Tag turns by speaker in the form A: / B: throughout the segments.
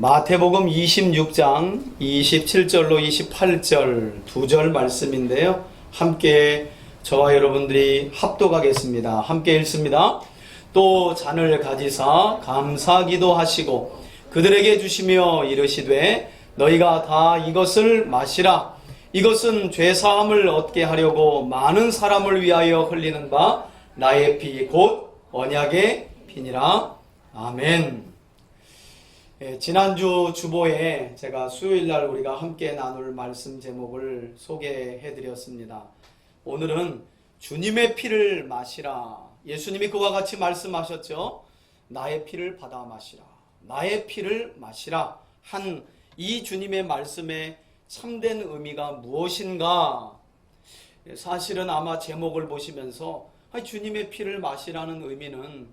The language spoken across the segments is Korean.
A: 마태복음 26장 27절로 28절 두 절 말씀인데요. 함께 저와 여러분들이 합독하겠습니다. 함께 읽습니다. 또 잔을 가지사 감사기도 하시고 그들에게 주시며 이르시되 너희가 다 이것을 마시라. 이것은 죄사함을 얻게 하려고 많은 사람을 위하여 흘리는 바 나의 피 곧 언약의 피니라. 아멘. 지난주 주보에 제가 수요일날 우리가 함께 나눌 말씀 제목을 소개해 드렸습니다. 오늘은 주님의 피를 마시라. 예수님이 그와 같이 말씀하셨죠. 나의 피를 받아 마시라. 나의 피를 마시라. 한 이 주님의 말씀의 참된 의미가 무엇인가? 사실은 아마 제목을 보시면서 주님의 피를 마시라는 의미는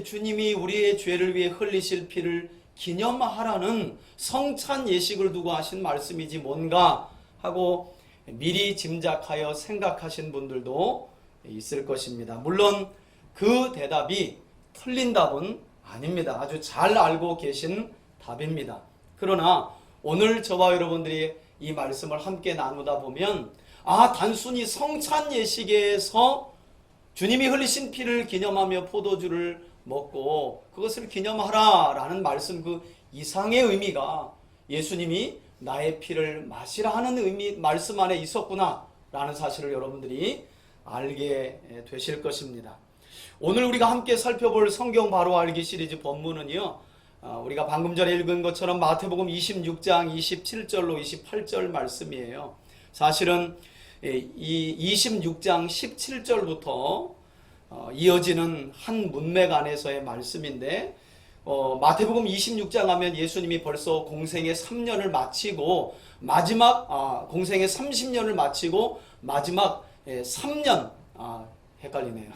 A: 주님이 우리의 죄를 위해 흘리실 피를 기념하라는 성찬 예식을 두고 하신 말씀이지 뭔가 하고 미리 짐작하여 생각하신 분들도 있을 것입니다. 물론 그 대답이 틀린 답은 아닙니다. 아주 잘 알고 계신 답입니다. 그러나 오늘 저와 여러분들이 이 말씀을 함께 나누다 보면 단순히 성찬 예식에서 주님이 흘리신 피를 기념하며 포도주를 먹고 그것을 기념하라 라는 말씀 그 이상의 의미가 예수님이 나의 피를 마시라 하는 의미 말씀 안에 있었구나 라는 사실을 여러분들이 알게 되실 것입니다. 오늘 우리가 함께 살펴볼 성경 바로 알기 시리즈 본문은요, 우리가 방금 전에 읽은 것처럼 마태복음 26장 27절로 28절 말씀이에요. 사실은 이 26장 17절부터 이어지는 한 문맥 안에서의 말씀인데, 마태복음 26장 하면 예수님이 벌써 공생의 3년을 마치고 마지막 공생의 30년을 마치고 마지막 3년 헷갈리네요.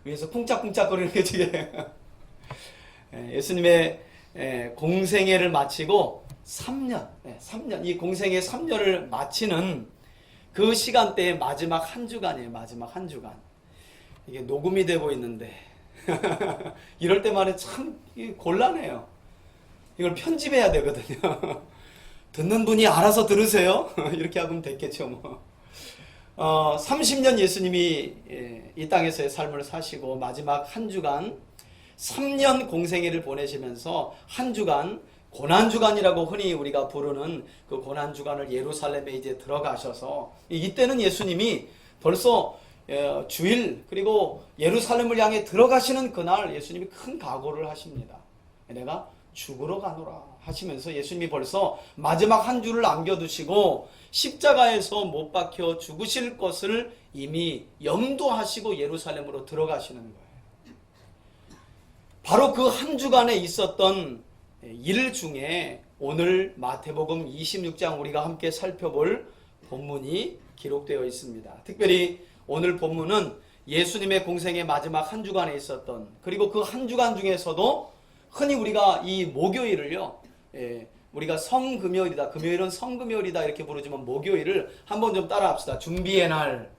A: 위에서 쿵짝쿵짝거리는 게 지금 예수님의 공생애를 마치고 3년 이 공생의 3년을 마치는 그 시간대의 마지막 한 주간이에요. 마지막 한 주간. 이게 녹음이 되고 있는데 이럴 때만 참 곤란해요. 이걸 편집해야 되거든요. 듣는 분이 알아서 들으세요. 이렇게 하면 됐겠죠 뭐. 30년 예수님이 이 땅에서의 삶을 사시고 마지막 한 주간 3년 공생애를 보내시면서 한 주간 고난주간이라고 흔히 우리가 부르는 그 고난주간을 예루살렘에 이제 들어가셔서 이때는 예수님이 벌써 주일 그리고 예루살렘을 향해 들어가시는 그날 예수님이 큰 각오를 하십니다. 내가 죽으러 가노라 하시면서 예수님이 벌써 마지막 한 주를 남겨두시고 십자가에서 못 박혀 죽으실 것을 이미 염두하시고 예루살렘으로 들어가시는 거예요. 바로 그 한 주간에 있었던 일 중에 오늘 마태복음 26장 우리가 함께 살펴볼 본문이 기록되어 있습니다. 특별히 오늘 본문은 예수님의 공생의 마지막 한 주간에 있었던, 그리고 그 한 주간 중에서도 흔히 우리가 이 목요일을요, 우리가 성금요일이다, 금요일은 성금요일이다 이렇게 부르지만 목요일을 한번 좀 따라 합시다. 준비의 날,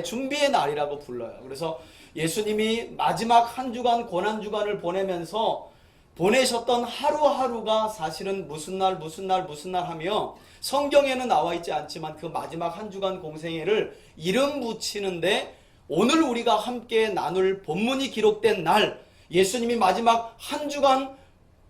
A: 준비의 날이라고 불러요. 그래서 예수님이 마지막 한 주간 고난주간을 보내면서 보내셨던 하루하루가 사실은 무슨 날 하며 성경에는 나와 있지 않지만 그 마지막 한 주간 공생애를 이름 붙이는데, 오늘 우리가 함께 나눌 본문이 기록된 날 예수님이 마지막 한 주간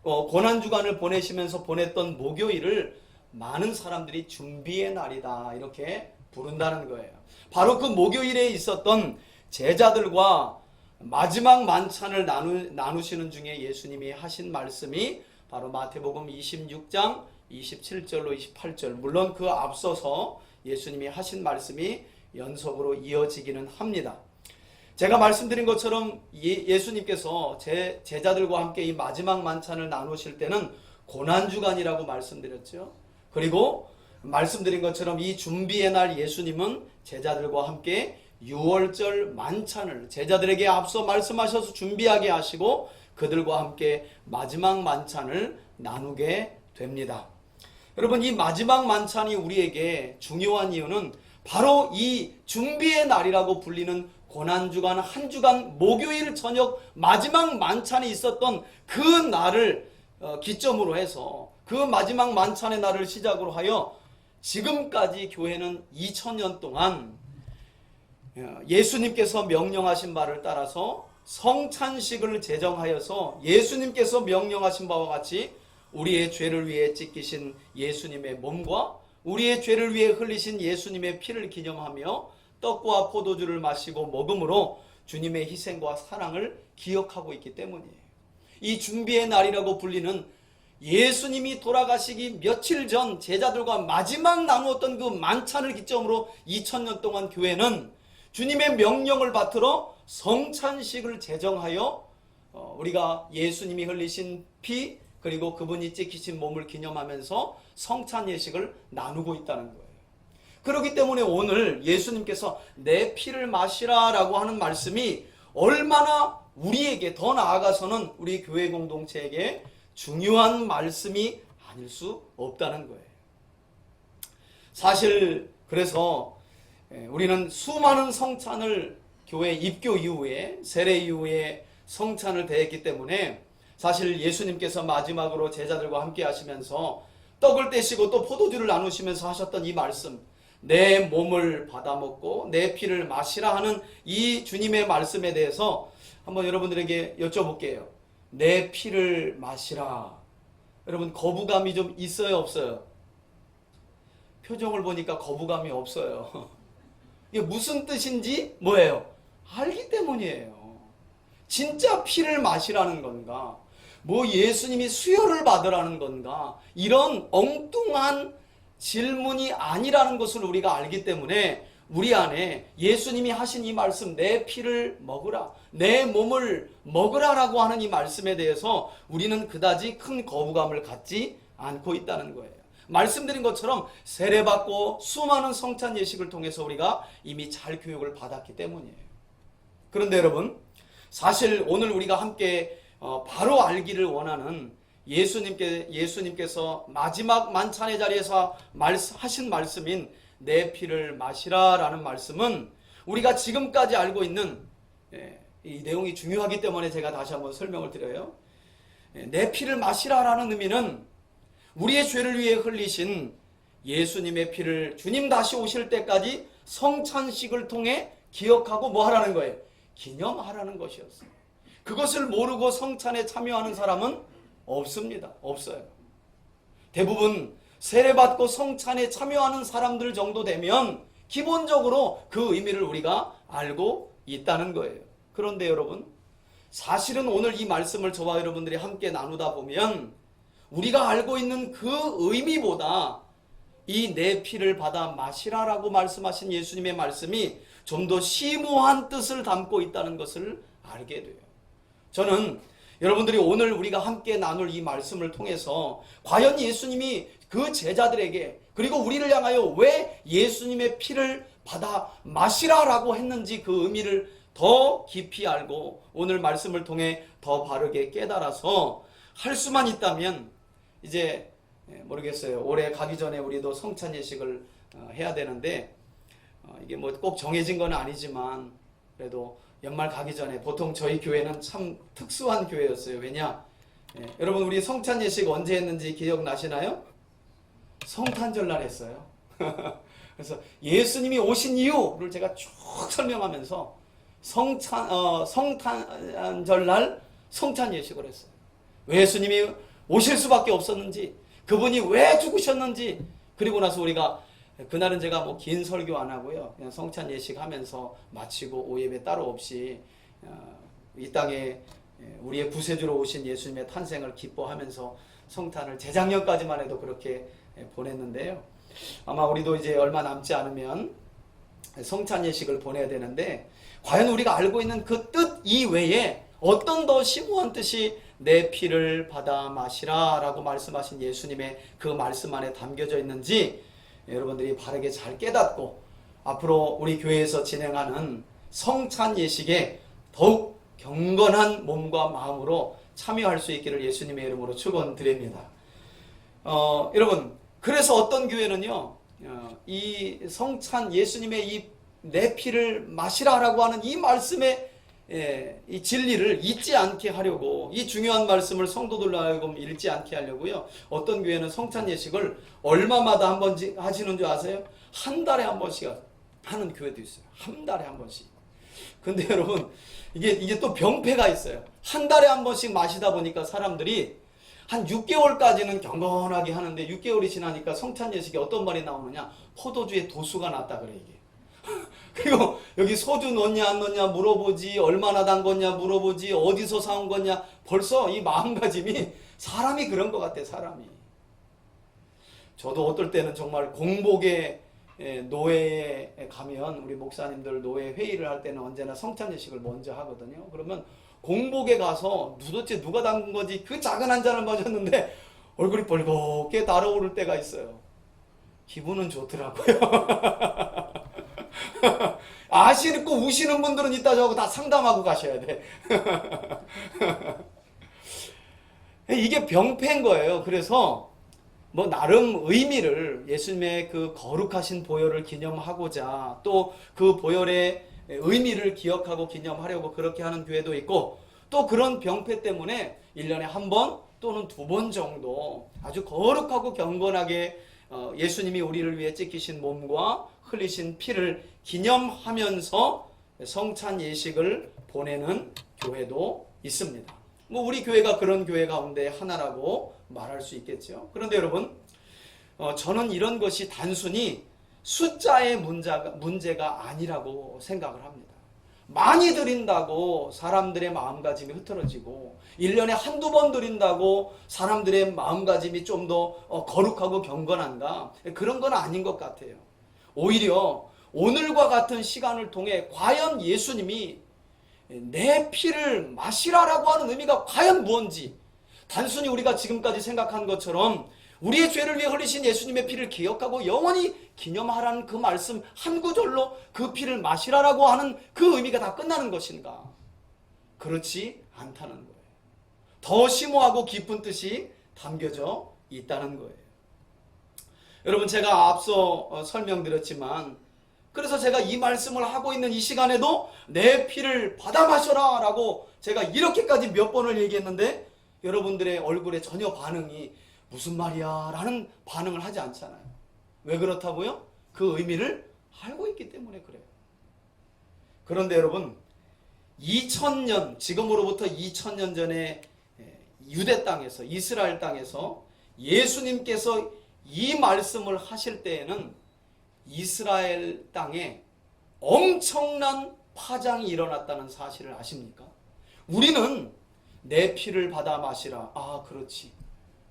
A: 고난주간을 보내시면서 보냈던 목요일을 많은 사람들이 준비의 날이다 이렇게 부른다는 거예요. 바로 그 목요일에 있었던 제자들과 마지막 만찬을 나누시는 중에 예수님이 하신 말씀이 바로 마태복음 26장 27절로 28절, 물론 그 앞서서 예수님이 하신 말씀이 연속으로 이어지기는 합니다. 제가 말씀드린 것처럼 예수님께서 제자들과 함께 이 마지막 만찬을 나누실 때는 고난주간이라고 말씀드렸죠. 그리고 말씀드린 것처럼 이 준비의 날 예수님은 제자들과 함께 유월절 만찬을 제자들에게 앞서 말씀하셔서 준비하게 하시고 그들과 함께 마지막 만찬을 나누게 됩니다. 여러분, 이 마지막 만찬이 우리에게 중요한 이유는 바로 이 준비의 날이라고 불리는 고난주간 한 주간 목요일 저녁 마지막 만찬이 있었던 그 날을 기점으로 해서 그 마지막 만찬의 날을 시작으로 하여 지금까지 교회는 2000년 동안 예수님께서 명령하신 바를 따라서 성찬식을 제정하여서 예수님께서 명령하신 바와 같이 우리의 죄를 위해 찢기신 예수님의 몸과 우리의 죄를 위해 흘리신 예수님의 피를 기념하며 떡과 포도주를 마시고 먹음으로 주님의 희생과 사랑을 기억하고 있기 때문이에요. 이 준비의 날이라고 불리는 예수님이 돌아가시기 며칠 전 제자들과 마지막 나누었던 그 만찬을 기점으로 2000년 동안 교회는 주님의 명령을 받들어 성찬식을 제정하여 우리가 예수님이 흘리신 피 그리고 그분이 찢기신 몸을 기념하면서 성찬 예식을 나누고 있다는 거예요. 그렇기 때문에 오늘 예수님께서 내 피를 마시라 라고 하는 말씀이 얼마나 우리에게 더 나아가서는 우리 교회 공동체에게 중요한 말씀이 아닐 수 없다는 거예요. 사실 그래서 우리는 수많은 성찬을 교회 입교 이후에 세례 이후에 성찬을 대했기 때문에 사실 예수님께서 마지막으로 제자들과 함께 하시면서 떡을 떼시고 또 포도주를 나누시면서 하셨던 이 말씀, 내 몸을 받아먹고 내 피를 마시라 하는 이 주님의 말씀에 대해서 한번 여러분들에게 여쭤볼게요. 내 피를 마시라. 여러분 거부감이 좀 있어요, 없어요? 표정을 보니까 거부감이 없어요. 이게 무슨 뜻인지 뭐예요? 알기 때문이에요. 진짜 피를 마시라는 건가? 뭐 예수님이 수혈을 받으라는 건가? 이런 엉뚱한 질문이 아니라는 것을 우리가 알기 때문에 우리 안에 예수님이 하신 이 말씀, 내 피를 먹으라, 내 몸을 먹으라라고 하는 이 말씀에 대해서 우리는 그다지 큰 거부감을 갖지 않고 있다는 거예요. 말씀드린 것처럼 세례받고 수많은 성찬 예식을 통해서 우리가 이미 잘 교육을 받았기 때문이에요. 그런데 여러분, 사실 오늘 우리가 함께 바로 알기를 원하는 예수님께서 마지막 만찬의 자리에서 하신 말씀인 내 피를 마시라 라는 말씀은 우리가 지금까지 알고 있는 이 내용이 중요하기 때문에 제가 다시 한번 설명을 드려요. 내 피를 마시라 라는 의미는 우리의 죄를 위해 흘리신 예수님의 피를 주님 다시 오실 때까지 성찬식을 통해 기억하고 뭐 하라는 거예요? 기념하라는 것이었어요. 그것을 모르고 성찬에 참여하는 사람은 없습니다. 없어요. 대부분 세례받고 성찬에 참여하는 사람들 정도 되면 기본적으로 그 의미를 우리가 알고 있다는 거예요. 그런데 여러분, 사실은 오늘 이 말씀을 저와 여러분들이 함께 나누다 보면 우리가 알고 있는 그 의미보다 이 내 피를 받아 마시라라고 말씀하신 예수님의 말씀이 좀 더 심오한 뜻을 담고 있다는 것을 알게 돼요. 저는 여러분들이 오늘 우리가 함께 나눌 이 말씀을 통해서 과연 예수님이 그 제자들에게 그리고 우리를 향하여 왜 예수님의 피를 받아 마시라라고 했는지 그 의미를 더 깊이 알고 오늘 말씀을 통해 더 바르게 깨달아서 할 수만 있다면 이제 모르겠어요. 올해 가기 전에 우리도 성찬 예식을 해야 되는데 이게 뭐 꼭 정해진 건 아니지만 그래도 연말 가기 전에 보통 저희 교회는 참 특수한 교회였어요. 왜냐? 여러분 우리 성찬 예식 언제 했는지 기억나시나요? 성탄절 날 했어요. 그래서 예수님이 오신 이유를 제가 쭉 설명하면서 성탄절 날 성찬 예식을 했어요. 왜 예수님이 오실 수밖에 없었는지, 그분이 왜 죽으셨는지, 그리고 나서 우리가 그날은 제가 뭐 긴 설교 안 하고요. 그냥 성찬 예식 하면서 마치고 오예배 따로 없이 이 땅에 우리의 구세주로 오신 예수님의 탄생을 기뻐하면서 성탄을 재작년까지만 해도 그렇게 보냈는데요. 아마 우리도 이제 얼마 남지 않으면 성찬 예식을 보내야 되는데 과연 우리가 알고 있는 그 뜻 이외에 어떤 더 심오한 뜻이 내 피를 받아 마시라 라고 말씀하신 예수님의 그 말씀 안에 담겨져 있는지 여러분들이 바르게 잘 깨닫고 앞으로 우리 교회에서 진행하는 성찬 예식에 더욱 경건한 몸과 마음으로 참여할 수 있기를 예수님의 이름으로 축원드립니다. 여러분, 그래서 어떤 교회는요, 이 성찬 예수님의 이 내 피를 마시라라고 하는 이 말씀의 이 진리를 잊지 않게 하려고, 이 중요한 말씀을 성도들로 하여금 잃지 않게 하려고요, 어떤 교회는 성찬 예식을 얼마마다 한 번 하시는 줄 아세요? 한 달에 한 번씩 하는 교회도 있어요. 한 달에 한 번씩. 근데 여러분, 이게 또 병폐가 있어요. 한 달에 한 번씩 마시다 보니까 사람들이 한 6개월까지는 경건하게 하는데 6개월이 지나니까 성찬 예식에 어떤 말이 나오느냐? 포도주에 도수가 났다 그래, 이게. 그리고 여기 소주 넣냐 안 넣냐 물어보지, 얼마나 담궜냐 물어보지, 어디서 사온 거냐. 벌써 이 마음가짐이, 사람이 그런 것 같아, 사람이. 저도 어떨 때는 정말 공복에 노회에 가면, 우리 목사님들 노회 회의를 할 때는 언제나 성찬 예식을 먼저 하거든요. 그러면 공복에 가서 도대체 누가 담근 거지, 그 작은 한 잔을 마셨는데 얼굴이 벌겋게 달아오를 때가 있어요. 기분은 좋더라고요. 아시고 우시는 분들은 이따 저하고 다 상담하고 가셔야 돼. 이게 병폐인 거예요. 그래서 뭐 나름 의미를, 예수님의 그 거룩하신 보혈을 기념하고자, 또 그 보혈의 의미를 기억하고 기념하려고 그렇게 하는 교회도 있고, 또 그런 병폐 때문에 1년에 한 번 또는 2번 정도 아주 거룩하고 경건하게 예수님이 우리를 위해 찢기신 몸과 흘리신 피를 기념하면서 성찬 예식을 보내는 교회도 있습니다. 뭐 우리 교회가 그런 교회 가운데 하나라고 말할 수 있겠죠. 그런데 여러분, 저는 이런 것이 단순히 숫자의 문제가 아니라고 생각을 합니다. 많이 드린다고 사람들의 마음가짐이 흐트러지고, 1년에 한두 번 드린다고 사람들의 마음가짐이 좀 더 거룩하고 경건한가? 그런 건 아닌 것 같아요. 오히려 오늘과 같은 시간을 통해 과연 예수님이 내 피를 마시라라고 하는 의미가 과연 무엇인지, 단순히 우리가 지금까지 생각한 것처럼 우리의 죄를 위해 흘리신 예수님의 피를 기억하고 영원히 기념하라는 그 말씀 한 구절로 그 피를 마시라라고 하는 그 의미가 다 끝나는 것인가? 그렇지 않다는 거예요. 더 심오하고 깊은 뜻이 담겨져 있다는 거예요. 여러분, 제가 앞서 설명드렸지만, 그래서 제가 이 말씀을 하고 있는 이 시간에도 내 피를 받아 마셔라 라고 제가 이렇게까지 몇 번을 얘기했는데, 여러분들의 얼굴에 전혀 반응이 무슨 말이야 라는 반응을 하지 않잖아요. 왜 그렇다고요? 그 의미를 알고 있기 때문에 그래요. 그런데 여러분, 2000년, 지금으로부터 2000년 전에 유대 땅에서, 이스라엘 땅에서 예수님께서 이 말씀을 하실 때에는 이스라엘 땅에 엄청난 파장이 일어났다는 사실을 아십니까? 우리는 내 피를 받아 마시라. 아, 그렇지.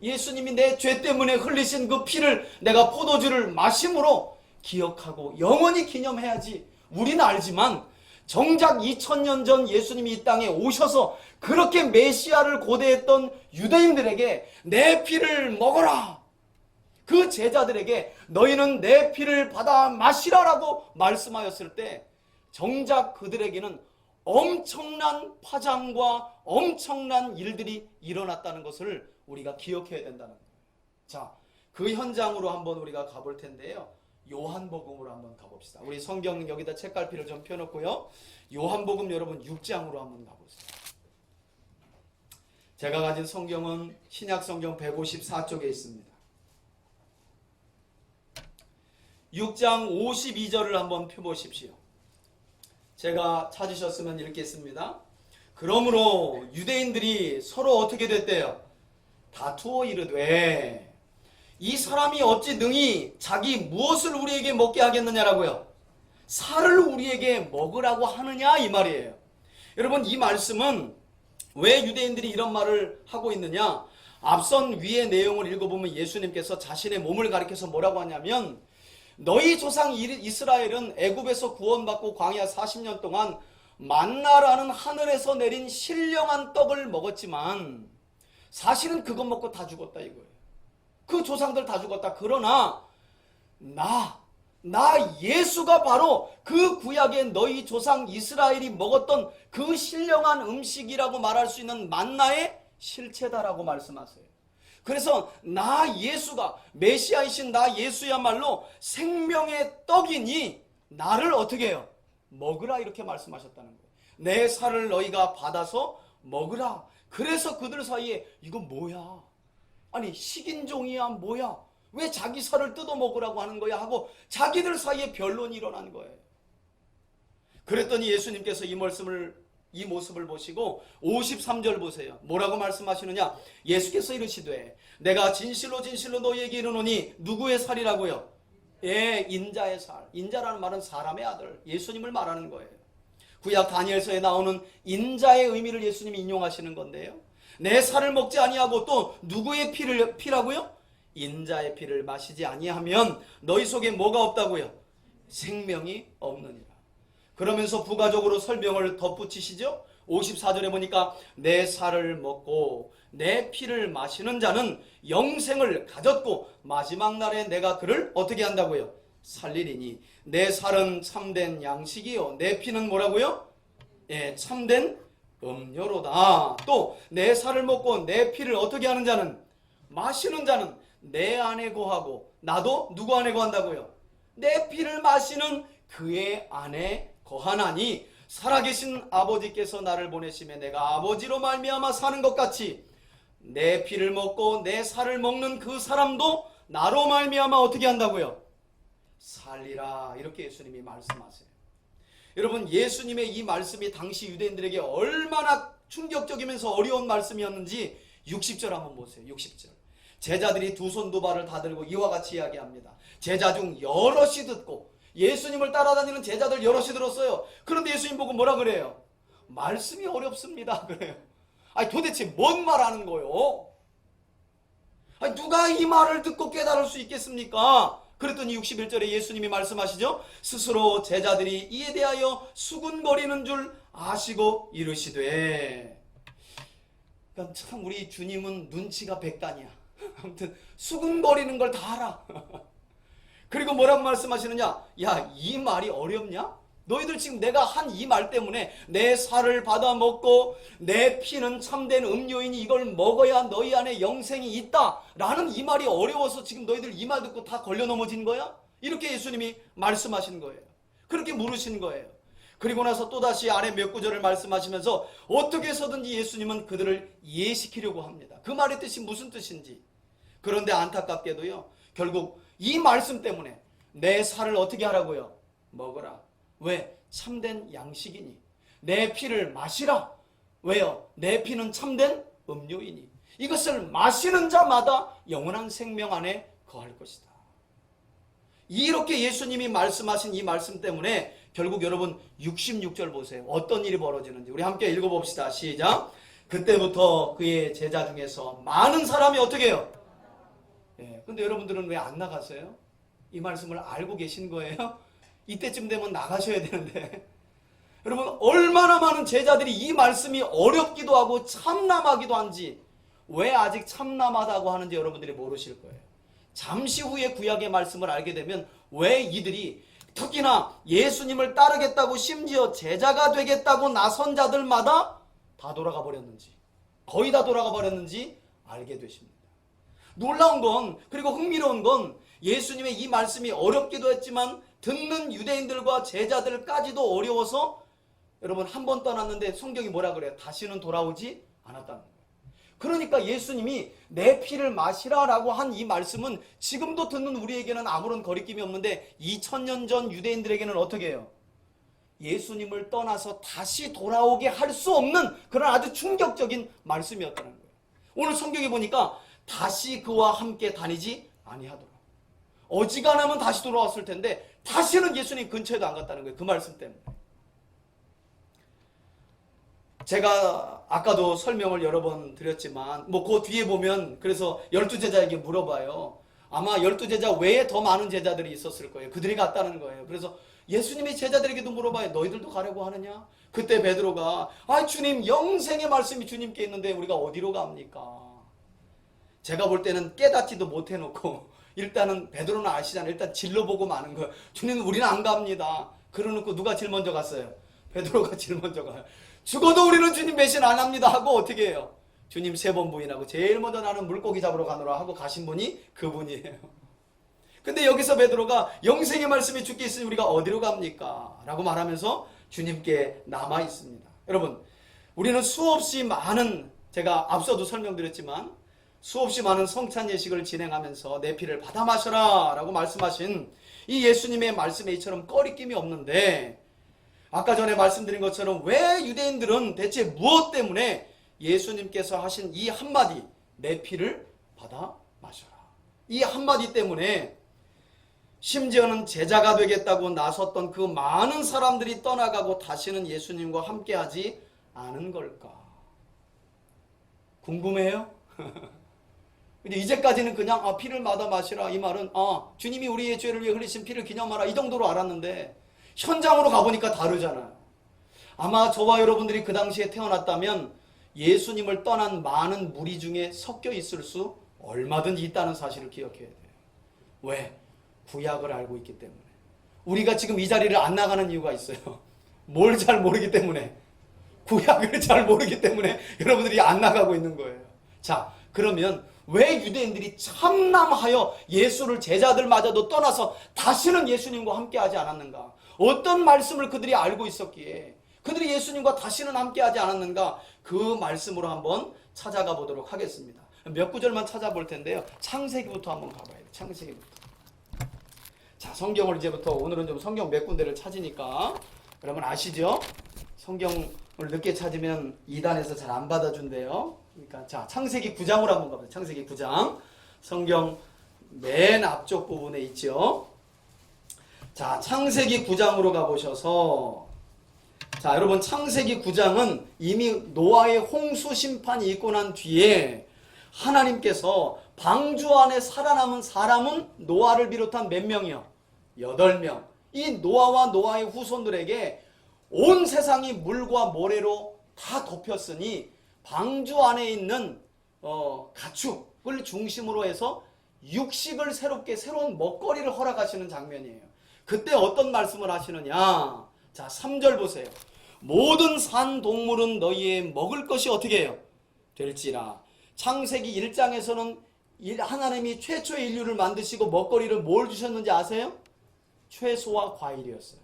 A: 예수님이 내 죄 때문에 흘리신 그 피를 내가 포도주를 마심으로 기억하고 영원히 기념해야지. 우리는 알지만 정작 2000년 전 예수님이 이 땅에 오셔서 그렇게 메시아를 고대했던 유대인들에게 내 피를 먹어라, 그 제자들에게 너희는 내 피를 받아 마시라라고 말씀하였을 때, 정작 그들에게는 엄청난 파장과 엄청난 일들이 일어났다는 것을 우리가 기억해야 된다는 거예요. 자, 그 현장으로 한번 우리가 가볼 텐데요. 요한복음으로 한번 가봅시다. 우리 성경 여기다 책갈피를 좀 펴놓고요. 요한복음 여러분 6장으로 한번 가보세요. 제가 가진 성경은 신약 성경 154쪽에 있습니다. 6장 52절을 한번 펴보십시오. 제가 찾으셨으면 읽겠습니다. 그러므로 유대인들이 서로 어떻게 됐대요? 다투어 이르되 이 사람이 어찌 능히 자기 무엇을 우리에게 먹게 하겠느냐라고요? 살을 우리에게 먹으라고 하느냐, 이 말이에요. 여러분, 이 말씀은 왜 유대인들이 이런 말을 하고 있느냐? 앞선 위의 내용을 읽어보면 예수님께서 자신의 몸을 가리켜서 뭐라고 하냐면, 너희 조상 이스라엘은 애굽에서 구원받고 광야 40년 동안 만나라는 하늘에서 내린 신령한 떡을 먹었지만 사실은 그것 먹고 다 죽었다 이거예요. 그 조상들 다 죽었다. 그러나 나 예수가 바로 그 구약의 너희 조상 이스라엘이 먹었던 그 신령한 음식이라고 말할 수 있는 만나의 실체다라고 말씀하세요. 그래서 나 예수가, 메시아이신 나 예수야말로 생명의 떡이니 나를 어떻게 해요? 먹으라 이렇게 말씀하셨다는 거예요. 내 살을 너희가 받아서 먹으라. 그래서 그들 사이에 이거 뭐야? 아니 식인종이야 뭐야? 왜 자기 살을 뜯어 먹으라고 하는 거야? 하고 자기들 사이에 변론이 일어난 거예요. 그랬더니 예수님께서 이 모습을 보시고 53절 보세요. 뭐라고 말씀하시느냐? 예수께서 이르시되 내가 진실로 진실로 너희에게 이르노니 누구의 살이라고요? 예, 인자의 살. 인자라는 말은 사람의 아들, 예수님을 말하는 거예요. 구약 다니엘서에 나오는 인자의 의미를 예수님이 인용하시는 건데요. 내 살을 먹지 아니하고 또 누구의 피라고요? 인자의 피를 마시지 아니하면 너희 속에 뭐가 없다고요? 생명이 없느니라. 그러면서 부가적으로 설명을 덧붙이시죠. 54절에 보니까 내 살을 먹고 내 피를 마시는 자는 영생을 가졌고 마지막 날에 내가 그를 어떻게 한다고요? 살리리니 내 살은 참된 양식이요 내 피는 뭐라고요? 예, 참된 음료로다. 또 내 살을 먹고 내 피를 어떻게 하는 자는, 마시는 자는 내 안에 거하고 나도 누구 안에 거한다고요? 내 피를 마시는 그의 안에 거하나니 살아계신 아버지께서 나를 보내심에 내가 아버지로 말미암아 사는 것 같이 내 피를 먹고 내 살을 먹는 그 사람도 나로 말미암아 어떻게 한다고요? 살리라. 이렇게 예수님이 말씀하세요. 여러분, 예수님의 이 말씀이 당시 유대인들에게 얼마나 충격적이면서 어려운 말씀이었는지 60절 한번 보세요. 60절. 제자들이 두 손 두 발을 다 들고 이와 같이 이야기합니다. 제자 중 여럿이 듣고, 예수님을 따라다니는 제자들 여럿이 들었어요. 그런데 예수님 보고 뭐라 그래요? 말씀이 어렵습니다. 그래요. 아니 도대체 뭔 말하는 거요? 아니 누가 이 말을 듣고 깨달을 수 있겠습니까? 그랬더니 61절에 예수님이 말씀하시죠. 스스로 제자들이 이에 대하여 수군거리는 줄 아시고 이르시되. 그러니까 참 우리 주님은 눈치가 백단이야. 아무튼 수군거리는 걸 다 알아. 그리고 뭐라고 말씀하시느냐? 야, 이 말이 어렵냐? 너희들 지금 내가 한 이 말 때문에 내 살을 받아 먹고 내 피는 참된 음료이니 이걸 먹어야 너희 안에 영생이 있다 라는 이 말이 어려워서 지금 너희들 이 말 듣고 다 걸려 넘어진 거야? 이렇게 예수님이 말씀하신 거예요. 그렇게 물으신 거예요. 그리고 나서 또다시 아래 몇 구절을 말씀하시면서 어떻게 해서든지 예수님은 그들을 이해시키려고 합니다. 그 말의 뜻이 무슨 뜻인지. 그런데 안타깝게도요, 결국 이 말씀 때문에 내 살을 어떻게 하라고요? 먹어라. 왜? 참된 양식이니. 내 피를 마시라. 왜요? 내 피는 참된 음료이니. 이것을 마시는 자마다 영원한 생명 안에 거할 것이다. 이렇게 예수님이 말씀하신 이 말씀 때문에 결국 여러분 66절 보세요. 어떤 일이 벌어지는지 우리 함께 읽어봅시다. 시작. 그때부터 그의 제자 중에서 많은 사람이 어떻게 해요? 예, 근데 여러분들은 왜 안 나가세요? 이 말씀을 알고 계신 거예요? 이때쯤 되면 나가셔야 되는데. 여러분, 얼마나 많은 제자들이 이 말씀이 어렵기도 하고 참남하기도 한지, 왜 아직 참남하다고 하는지 여러분들이 모르실 거예요. 잠시 후에 구약의 말씀을 알게 되면 왜 이들이 특히나 예수님을 따르겠다고 심지어 제자가 되겠다고 나선 자들마다 다 돌아가 버렸는지, 거의 다 돌아가 버렸는지 알게 되십니다. 놀라운 건, 그리고 흥미로운 건 예수님의 이 말씀이 어렵기도 했지만 듣는 유대인들과 제자들까지도 어려워서 여러분 한 번 떠났는데 성경이 뭐라 그래요? 다시는 돌아오지 않았다는 거예요. 그러니까 예수님이 내 피를 마시라라고 한 이 말씀은 지금도 듣는 우리에게는 아무런 거리낌이 없는데 2000년 전 유대인들에게는 어떻게 해요? 예수님을 떠나서 다시 돌아오게 할 수 없는 그런 아주 충격적인 말씀이었다는 거예요. 오늘 성경에 보니까 다시 그와 함께 다니지 아니하도록. 어지간하면 다시 돌아왔을 텐데 다시는 예수님 근처에도 안 갔다는 거예요. 그 말씀 때문에. 제가 아까도 설명을 여러 번 드렸지만 그 뒤에 보면 그래서 12제자에게 물어봐요. 아마 12제자 외에 더 많은 제자들이 있었을 거예요. 그들이 갔다는 거예요. 그래서 예수님이 제자들에게도 물어봐요. 너희들도 가려고 하느냐? 그때 베드로가 주님, 영생의 말씀이 주님께 있는데 우리가 어디로 갑니까? 제가 볼 때는 깨닫지도 못해놓고 일단은 베드로는 아시잖아요. 일단 질러보고 마는 거예요. 주님, 우리는 안 갑니다. 그러놓고 누가 제일 먼저 갔어요? 베드로가 제일 먼저 가요. 죽어도 우리는 주님 배신 안 합니다 하고 어떻게 해요? 주님 3번 부인하고 제일 먼저 나는 물고기 잡으러 가노라 하고 가신 분이 그분이에요. 근데 여기서 베드로가 영생의 말씀이 주께 있으니 우리가 어디로 갑니까? 라고 말하면서 주님께 남아 있습니다. 여러분, 우리는 수없이 많은, 제가 앞서도 설명드렸지만 수없이 많은 성찬 예식을 진행하면서 내 피를 받아 마셔라 라고 말씀하신 이 예수님의 말씀에 이처럼 꺼리낌이 없는데, 아까 전에 말씀드린 것처럼 왜 유대인들은 대체 무엇 때문에 예수님께서 하신 이 한마디, 내 피를 받아 마셔라, 이 한마디 때문에 심지어는 제자가 되겠다고 나섰던 그 많은 사람들이 떠나가고 다시는 예수님과 함께하지 않은 걸까? 궁금해요? 이제까지는 그냥 피를 받아 마시라, 이 말은 주님이 우리의 죄를 위해 흘리신 피를 기념하라, 이 정도로 알았는데 현장으로 가보니까 다르잖아요. 아마 저와 여러분들이 그 당시에 태어났다면 예수님을 떠난 많은 무리 중에 섞여 있을 수 얼마든지 있다는 사실을 기억해야 돼요. 왜? 구약을 알고 있기 때문에. 우리가 지금 이 자리를 안 나가는 이유가 있어요. 뭘 잘 모르기 때문에. 구약을 잘 모르기 때문에 여러분들이 안 나가고 있는 거예요. 자, 그러면 왜 유대인들이 참남하여 예수를 제자들마저도 떠나서 다시는 예수님과 함께하지 않았는가? 어떤 말씀을 그들이 알고 있었기에 그들이 예수님과 다시는 함께하지 않았는가? 그 말씀으로 한번 찾아가 보도록 하겠습니다. 몇 구절만 찾아볼 텐데요. 창세기부터 한번 가봐야 돼요. 창세기부터. 자, 성경을 이제부터, 오늘은 좀 성경 몇 군데를 찾으니까 여러분 아시죠? 성경을 늦게 찾으면 2단에서 잘 안 받아준대요. 그러니까 자, 창세기 9장으로 한번 가보세요. 창세기 9장. 성경 맨 앞쪽 부분에 있죠. 자, 창세기 9장으로 가보셔서, 자, 여러분 창세기 9장은 이미 노아의 홍수 심판이 있고 난 뒤에 하나님께서 방주 안에 살아남은 사람은 노아를 비롯한 몇 명이요? 8명. 이 노아와 노아의 후손들에게 온 세상이 물과 모래로 다 덮였으니 방주 안에 있는 가축을 중심으로 해서 육식을 새롭게 새로운 먹거리를 허락하시는 장면이에요. 그때 어떤 말씀을 하시느냐? 자, 3절 보세요. 모든 산 동물은 너희의 먹을 것이 어떻게 해요? 될지라. 창세기 1장에서는 하나님이 최초의 인류를 만드시고 먹거리를 뭘 주셨는지 아세요? 채소와 과일이었어요.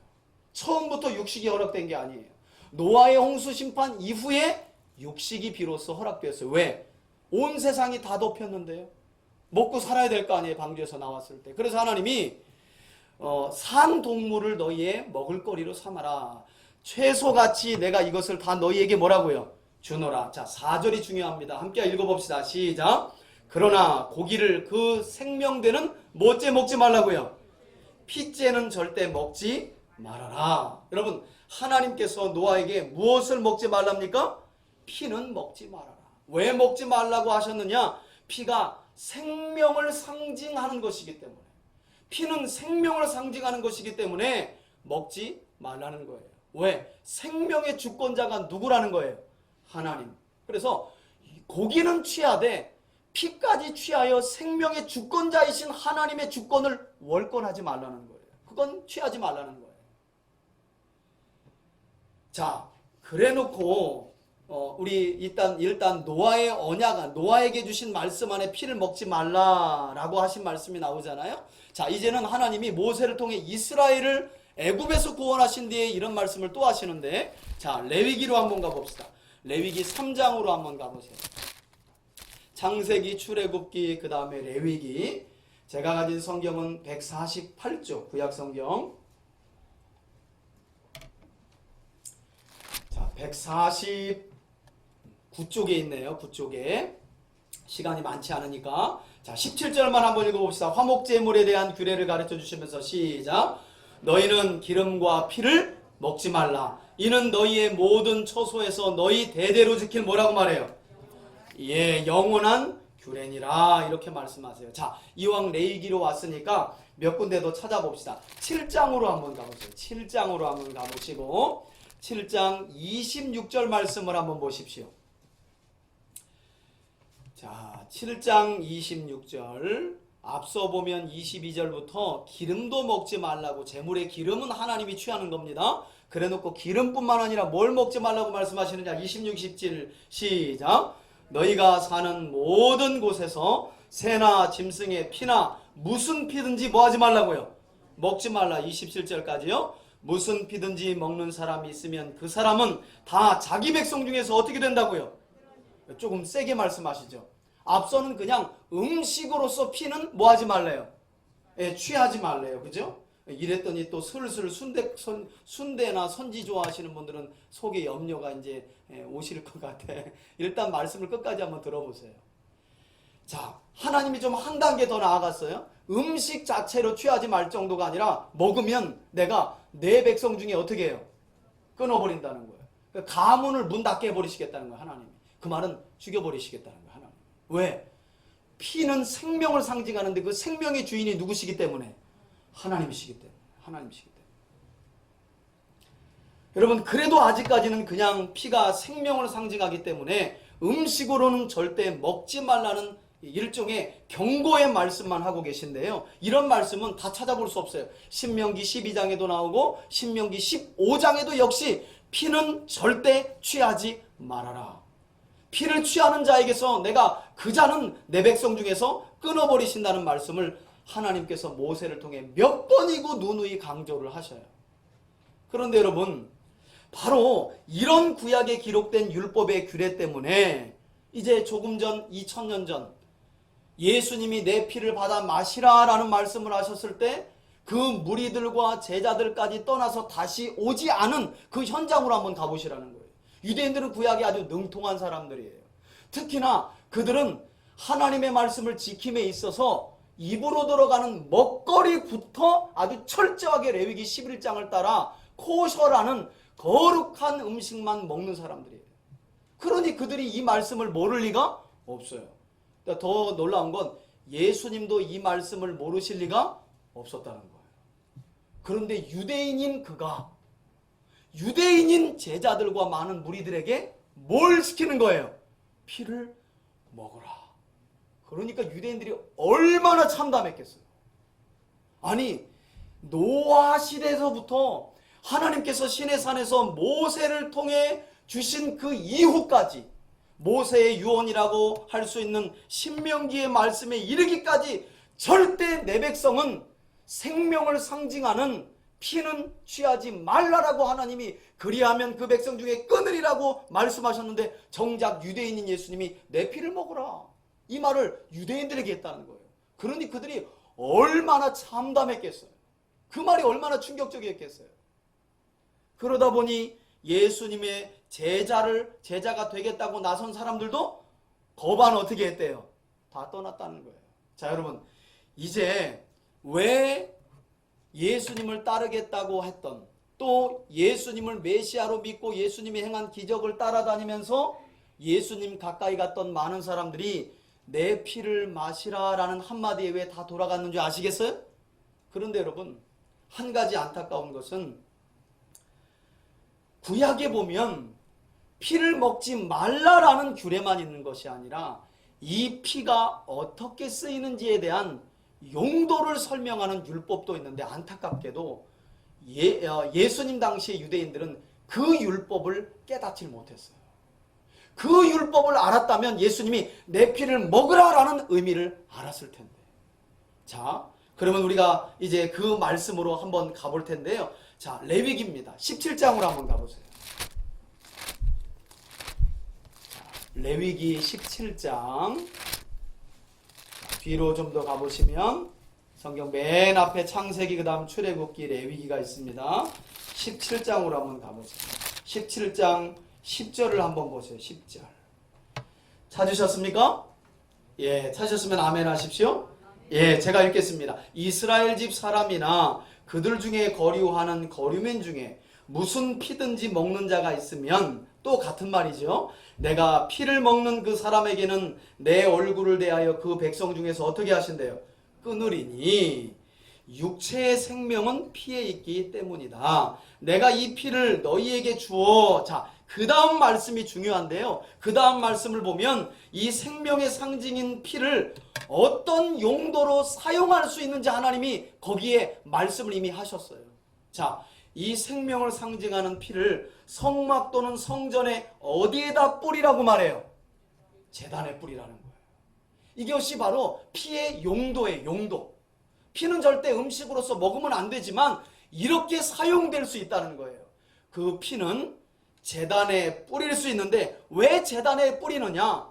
A: 처음부터 육식이 허락된 게 아니에요. 노아의 홍수 심판 이후에 육식이 비로소 허락되었어요. 왜? 온 세상이 다 덮였는데요. 먹고 살아야 될 거 아니에요. 방주에서 나왔을 때. 그래서 하나님이 산 동물을 너희의 먹을거리로 삼아라. 채소같이 내가 이것을 다 너희에게 뭐라고요? 주노라. 자, 4절이 중요합니다. 함께 읽어봅시다. 시작. 그러나 고기를 그 생명되는 뭐째 먹지 말라고요? 피째는 절대 먹지 말아라. 여러분, 하나님께서 노아에게 무엇을 먹지 말랍니까? 피는 먹지 말아라. 왜 먹지 말라고 하셨느냐? 피가 생명을 상징하는 것이기 때문에, 피는 생명을 상징하는 것이기 때문에 먹지 말라는 거예요. 왜? 생명의 주권자가 누구라는 거예요? 하나님. 그래서 고기는 취하되 피까지 취하여 생명의 주권자이신 하나님의 주권을 월권하지 말라는 거예요. 그건 취하지 말라는 거예요. 자, 그래놓고 우리 일단 노아의 언약, 노아에게 주신 말씀 안에 피를 먹지 말라라고 하신 말씀이 나오잖아요. 자, 이제는 하나님이 모세를 통해 이스라엘을 애굽에서 구원하신 뒤에 이런 말씀을 또 하시는데, 자, 레위기로 한번 가봅시다. 레위기 3장으로 한번 가보세요. 창세기, 출애굽기, 그 다음에 레위기. 제가 가진 성경은 148쪽 구약 성경. 자, 149쪽에 있네요. 9쪽에. 시간이 많지 않으니까. 자, 17절만 한번 읽어봅시다. 화목제물에 대한 규례를 가르쳐 주시면서 시작. 너희는 기름과 피를 먹지 말라. 이는 너희의 모든 처소에서 너희 대대로 지킬 뭐라고 말해요? 예, 영원한 규례니라. 이렇게 말씀하세요. 자, 이왕 레위기로 왔으니까 몇 군데 더 찾아봅시다. 7장으로 한번 가보세요. 7장으로 한번 가보시고 7장 26절 말씀을 한번 보십시오. 자, 7장 26절 앞서 보면 22절부터 기름도 먹지 말라고, 제물의 기름은 하나님이 취하는 겁니다. 그래놓고 기름뿐만 아니라 뭘 먹지 말라고 말씀하시느냐. 26, 27 시작. 너희가 사는 모든 곳에서 새나 짐승의 피나 무슨 피든지 뭐 하지 말라고요? 먹지 말라. 27절까지요. 무슨 피든지 먹는 사람이 있으면 그 사람은 다 자기 백성 중에서 어떻게 된다고요? 조금 세게 말씀하시죠. 앞서는 그냥 음식으로서 피는 뭐 하지 말래요? 예, 취하지 말래요. 그죠? 이랬더니 또 슬슬 순대나 선지 좋아하시는 분들은 속에 염려가 이제 오실 것 같아. 일단 말씀을 끝까지 한번 들어보세요. 자, 하나님이 좀 한 단계 더 나아갔어요. 음식 자체로 취하지 말 정도가 아니라 먹으면 내가 내 백성 중에 어떻게 해요? 끊어버린다는 거예요. 그러니까 가문을 문 닫게 해버리시겠다는 거예요, 하나님이. 그 말은 죽여버리시겠다는 거예요, 하나님. 왜? 피는 생명을 상징하는데 그 생명의 주인이 누구시기 때문에? 하나님이시기 때문에. 하나님이시기 때문에. 여러분, 그래도 아직까지는 그냥 피가 생명을 상징하기 때문에 음식으로는 절대 먹지 말라는 일종의 경고의 말씀만 하고 계신데요. 이런 말씀은 다 찾아볼 수 없어요. 신명기 12장에도 나오고 신명기 15장에도 역시 피는 절대 취하지 말아라. 피를 취하는 자에게서 내가 그 자는 내 백성 중에서 끊어버리신다는 말씀을 하나님께서 모세를 통해 몇 번이고 누누이 강조를 하셔요. 그런데 여러분, 바로 이런 구약에 기록된 율법의 규례 때문에 이제 조금 전 2000년 전 예수님이 내 피를 받아 마시라 라는 말씀을 하셨을 때 그 무리들과 제자들까지 떠나서 다시 오지 않은 그 현장으로 한번 가보시라는 거예요. 유대인들은 구약에 아주 능통한 사람들이에요. 특히나 그들은 하나님의 말씀을 지킴에 있어서 입으로 들어가는 먹거리부터 아주 철저하게 레위기 11장을 따라 코셔라는 거룩한 음식만 먹는 사람들이에요. 그러니 그들이 이 말씀을 모를 리가 없어요. 더 놀라운 건 예수님도 이 말씀을 모르실 리가 없었다는 거예요. 그런데 유대인인 그가 유대인인 제자들과 많은 무리들에게 뭘 시키는 거예요? 피를 먹으라. 그러니까 유대인들이 얼마나 참담했겠어요. 아니, 노아 시대에서부터 하나님께서 시내산에서 모세를 통해 주신 그 이후까지 모세의 유언이라고 할 수 있는 신명기의 말씀에 이르기까지 절대 내 백성은 생명을 상징하는 피는 취하지 말라라고 하나님이 그리하면 그 백성 중에 끊으리라고 말씀하셨는데 정작 유대인인 예수님이 내 피를 먹으라. 이 말을 유대인들에게 했다는 거예요. 그러니 그들이 얼마나 참담했겠어요. 그 말이 얼마나 충격적이었겠어요. 그러다 보니 예수님의 제자가 되겠다고 나선 사람들도 거반 어떻게 했대요? 다 떠났다는 거예요. 자, 여러분, 이제 왜 예수님을 따르겠다고 했던, 또 예수님을 메시아로 믿고 예수님이 행한 기적을 따라다니면서 예수님 가까이 갔던 많은 사람들이 내 피를 마시라 라는 한마디에 왜 다 돌아갔는 줄 아시겠어요? 그런데 여러분, 한 가지 안타까운 것은 구약에 보면 피를 먹지 말라라는 규례만 있는 것이 아니라 이 피가 어떻게 쓰이는지에 대한 용도를 설명하는 율법도 있는데 안타깝게도 예수님 당시의 유대인들은 그 율법을 깨닫지 못했어요. 그 율법을 알았다면 예수님이 내 피를 먹으라라는 의미를 알았을 텐데. 자, 그러면 우리가 이제 그 말씀으로 한번 가볼 텐데요. 자, 레위기입니다. 17장으로 한번 가보세요. 레위기 17장 뒤로 좀 더 가보시면 성경 맨 앞에 창세기 그 다음 출애굽기 레위기가 있습니다. 17장으로 한번 가보세요. 17장 10절을 한번 보세요. 10절 찾으셨습니까? 예, 찾으셨으면 아멘 하십시오. 예, 제가 읽겠습니다. 이스라엘 집 사람이나 그들 중에 거류하는 거류민 중에 무슨 피든지 먹는 자가 있으면, 또 같은 말이죠. 내가 피를 먹는 그 사람에게는 내 얼굴을 대하여 그 백성 중에서 어떻게 하신대요? 끊으리니 육체의 생명은 피에 있기 때문이다. 내가 이 피를 너희에게 주어. 자, 그 다음 말씀이 중요한데요. 그 다음 말씀을 보면 이 생명의 상징인 피를 어떤 용도로 사용할 수 있는지 하나님이 거기에 말씀을 이미 하셨어요. 자, 이 생명을 상징하는 피를 성막 또는 성전에 어디에다 뿌리라고 말해요? 제단에 뿌리라는 거예요. 이것이 바로 피의 용도의 용도. 피는 절대 음식으로서 먹으면 안 되지만 이렇게 사용될 수 있다는 거예요. 그 피는 제단에 뿌릴 수 있는데 왜 제단에 뿌리느냐?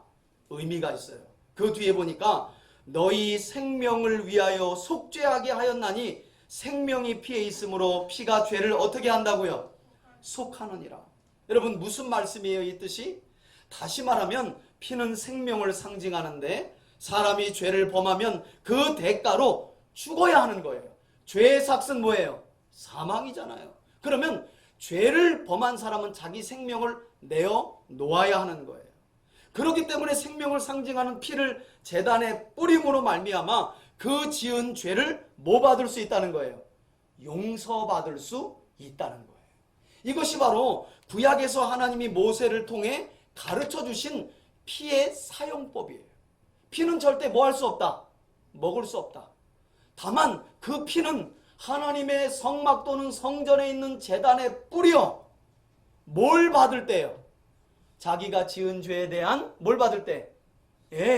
A: 의미가 있어요. 그 뒤에 보니까 너희 생명을 위하여 속죄하게 하였나니 생명이 피에 있으므로 피가 죄를 어떻게 한다고요? 속하느니라. 여러분 무슨 말씀이에요 이 뜻이? 다시 말하면 피는 생명을 상징하는데 사람이 죄를 범하면 그 대가로 죽어야 하는 거예요. 죄의 삭은 뭐예요? 사망이잖아요. 그러면 죄를 범한 사람은 자기 생명을 내어 놓아야 하는 거예요. 그렇기 때문에 생명을 상징하는 피를 제단에 뿌림으로 말미암아 그 지은 죄를 뭐 받을 수 있다는 거예요? 용서받을 수 있다는 거예요. 이것이 바로 구약에서 하나님이 모세를 통해 가르쳐 주신 피의 사용법이에요. 피는 절대 뭐 할 수 없다? 먹을 수 없다. 다만 그 피는 하나님의 성막 또는 성전에 있는 제단에 뿌려 뭘 받을 때요? 자기가 지은 죄에 대한 뭘 받을 때?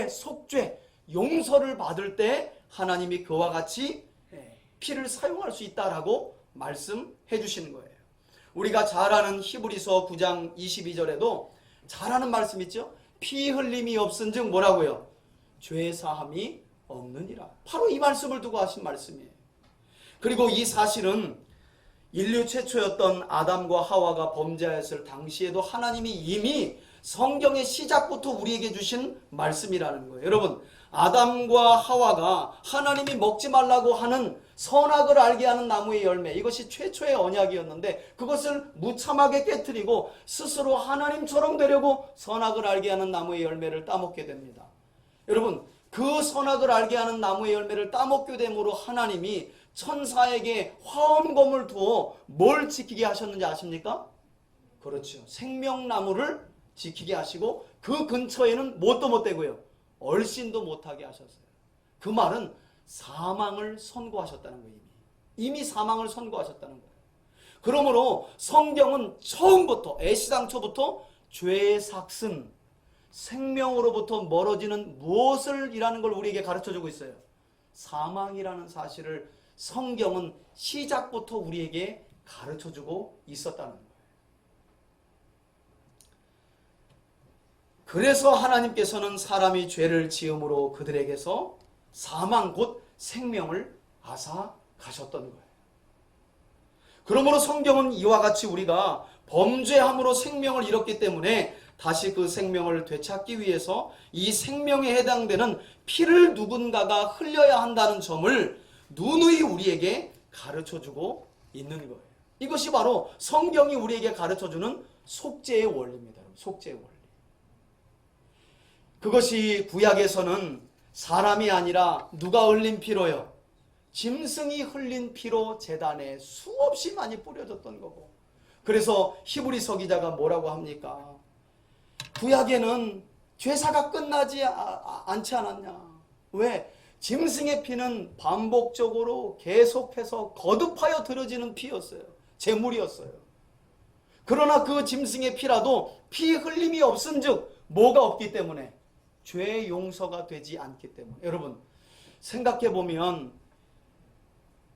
A: 속죄, 용서를 받을 때 하나님이 그와 같이 피를 사용할 수 있다라고 말씀해 주시는 거예요. 우리가 잘 아는 히브리서 9장 22절에도 잘 아는 말씀 있죠? 피 흘림이 없은즉 뭐라고요? 죄 사함이 없느니라. 바로 이 말씀을 두고 하신 말씀이에요. 그리고 이 사실은 인류 최초였던 아담과 하와가 범죄하였을 당시에도 하나님이 이미 성경의 시작부터 우리에게 주신 말씀이라는 거예요. 여러분, 아담과 하와가 하나님이 먹지 말라고 하는 선악을 알게 하는 나무의 열매, 이것이 최초의 언약이었는데 그것을 무참하게 깨뜨리고 스스로 하나님처럼 되려고 선악을 알게 하는 나무의 열매를 따먹게 됩니다. 여러분, 그 선악을 알게 하는 나무의 열매를 따먹게 됨으로 하나님이 천사에게 화엄검을 두어 뭘 지키게 하셨는지 아십니까? 그렇죠. 생명나무를 지키게 하시고 그 근처에는 뭣도 못 되고요. 얼씬도 못하게 하셨어요. 그 말은 사망을 선고하셨다는 거예요. 이미 사망을 선고하셨다는 거예요. 그러므로 성경은 처음부터 애시당초부터 죄의 삭슨, 생명으로부터 멀어지는 무엇을 이라는 걸 우리에게 가르쳐주고 있어요. 사망이라는 사실을 성경은 시작부터 우리에게 가르쳐주고 있었다는 거예요. 그래서 하나님께서는 사람이 죄를 지음으로 그들에게서 사망 곧 생명을 앗아가셨던 거예요. 그러므로 성경은 이와 같이 우리가 범죄함으로 생명을 잃었기 때문에 다시 그 생명을 되찾기 위해서 이 생명에 해당되는 피를 누군가가 흘려야 한다는 점을 누누이 우리에게 가르쳐주고 있는 거예요. 이것이 바로 성경이 우리에게 가르쳐주는 속죄의 원리입니다. 속죄의 원리. 그것이 구약에서는 사람이 아니라 누가 흘린 피로요? 짐승이 흘린 피로 제단에 수없이 많이 뿌려졌던 거고, 그래서 히브리서 기자가 뭐라고 합니까? 구약에는 죄사가 끝나지 않지 않았냐? 왜? 짐승의 피는 반복적으로 계속해서 거듭하여 들어지는 피였어요. 제물이었어요. 그러나 그 짐승의 피라도 피 흘림이 없은즉 뭐가 없기 때문에? 죄 용서가 되지 않기 때문에. 여러분 생각해 보면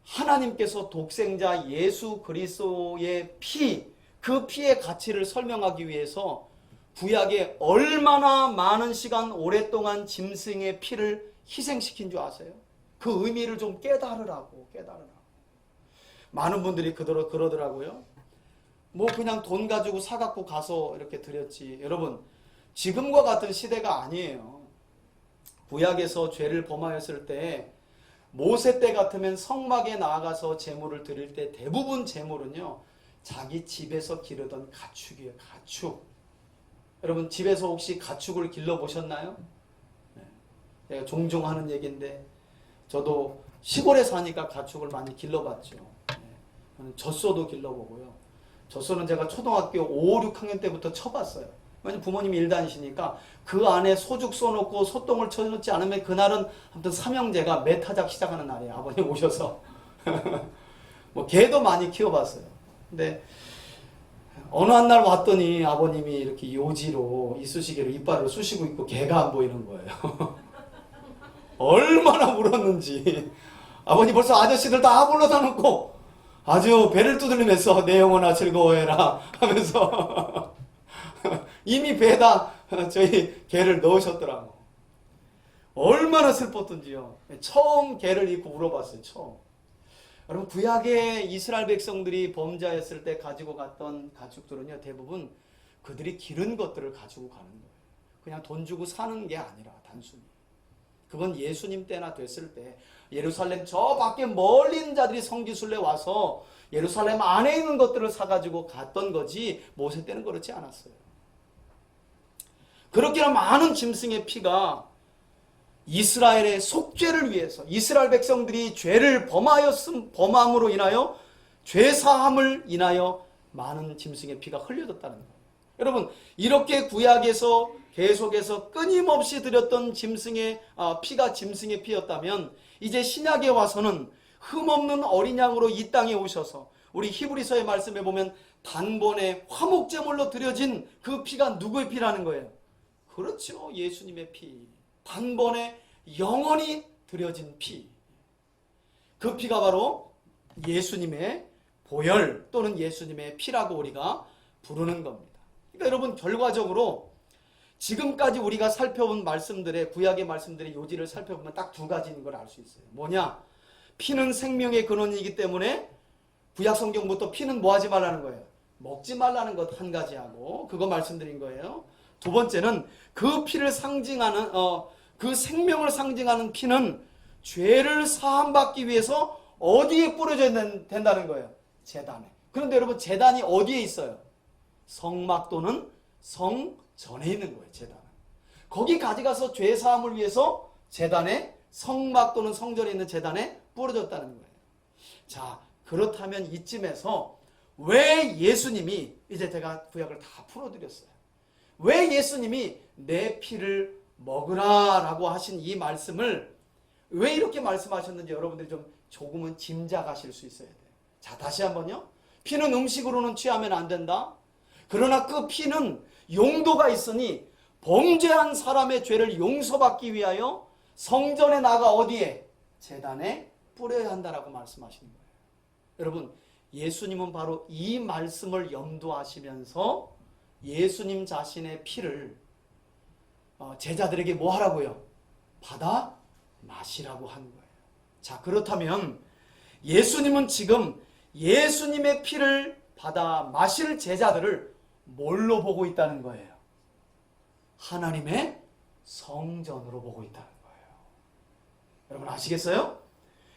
A: 하나님께서 독생자 예수 그리스도의 피, 그 피의 가치를 설명하기 위해서 구약에 얼마나 많은 시간 오랫동안 짐승의 피를 희생시킨 줄 아세요? 그 의미를 좀 깨달으라고. 많은 분들이 그러더라고요. 뭐 그냥 돈 가지고 사갖고 가서 이렇게 드렸지. 여러분 지금과 같은 시대가 아니에요. 구약에서 죄를 범하였을 때 모세 때 같으면 성막에 나아가서 제물을 드릴 때 대부분 제물은요 자기 집에서 기르던 가축이에요. 가축. 여러분 집에서 혹시 가축을 길러보셨나요? 제가 종종 하는 얘기인데 저도 시골에 사니까 가축을 많이 길러봤죠. 젖소도 길러보고요. 젖소는 제가 초등학교 5, 6학년 때부터 쳐봤어요. 왜냐면 부모님이 일 다니시니까 그 안에 소죽 쏘놓고 소똥을 쳐놓지 않으면 그날은 아무튼 삼형제가 매타작 시작하는 날이에요. 아버님 오셔서. 뭐 개도 많이 키워봤어요. 근데 어느 한 날 왔더니 아버님이 이렇게 요지로 이쑤시개로 이빨을 쑤시고 있고 개가 안 보이는 거예요. 얼마나 울었는지. 아버님 벌써 아저씨들 다 불러다 놓고 아주 배를 두드리면서 내 영혼아 즐거워해라 하면서 이미 배에다 저희 개를 넣으셨더라고. 얼마나 슬펐던지요. 처음 개를 입고 울어봤어요. 처음. 여러분 구약의 이스라엘 백성들이 범죄했을 때 가지고 갔던 가축들은요, 대부분 그들이 기른 것들을 가지고 가는 거예요. 그냥 돈 주고 사는 게 아니라 단순히. 그건 예수님 때나 됐을 때 예루살렘 저 밖에 멀리 있는 자들이 성지순례 와서 예루살렘 안에 있는 것들을 사가지고 갔던 거지 모세 때는 그렇지 않았어요. 그렇게나 많은 짐승의 피가 이스라엘의 속죄를 위해서, 이스라엘 백성들이 죄를 범함으로 인하여 죄사함을 인하여 많은 짐승의 피가 흘려졌다는 거예요. 여러분 이렇게 구약에서 계속해서 끊임없이 드렸던 짐승의 피가 짐승의 피였다면 이제 신약에 와서는 흠없는 어린 양으로 이 땅에 오셔서 우리 히브리서의 말씀에 보면 단번에 화목제물로 드려진 그 피가 누구의 피라는 거예요? 그렇죠. 예수님의 피. 단번에 영원히 드려진 피. 그 피가 바로 예수님의 보혈 또는 예수님의 피라고 우리가 부르는 겁니다. 그러니까 여러분 결과적으로 지금까지 우리가 살펴본 말씀들의 구약의 말씀들의 요지를 살펴보면 딱 두 가지인 걸 알 수 있어요. 뭐냐? 피는 생명의 근원이기 때문에 구약 성경부터 피는 뭐 하지 말라는 거예요? 먹지 말라는 것 한 가지 하고 그거 말씀드린 거예요. 두 번째는 그 피를 상징하는 그 생명을 상징하는 피는 죄를 사함받기 위해서 어디에 뿌려져야 된다는 거예요? 제단에. 그런데 여러분 제단이 어디에 있어요? 성막 또는 성전에 있는 거예요. 제단은. 거기 가져가서 죄 사함을 위해서 제단에 성막 또는 성전에 있는 제단에 뿌려졌다는 거예요. 자, 그렇다면 이쯤에서 왜 예수님이 이제 제가 구약을 다 풀어드렸어요. 왜 예수님이 내 피를 먹으라라고 하신 이 말씀을 왜 이렇게 말씀하셨는지 여러분들이 좀 조금은 짐작하실 수 있어야 돼요. 자, 다시 한번요. 피는 음식으로는 취하면 안 된다. 그러나 그 피는 용도가 있으니 범죄한 사람의 죄를 용서받기 위하여 성전에 나가 어디에? 제단에 뿌려야 한다라고 말씀하시는 거예요. 여러분 예수님은 바로 이 말씀을 염두하시면서 예수님 자신의 피를 제자들에게 뭐 하라고요? 받아 마시라고 한 거예요. 자, 그렇다면 예수님은 지금 예수님의 피를 받아 마실 제자들을 뭘로 보고 있다는 거예요? 하나님의 성전으로 보고 있다는 거예요. 여러분 아시겠어요?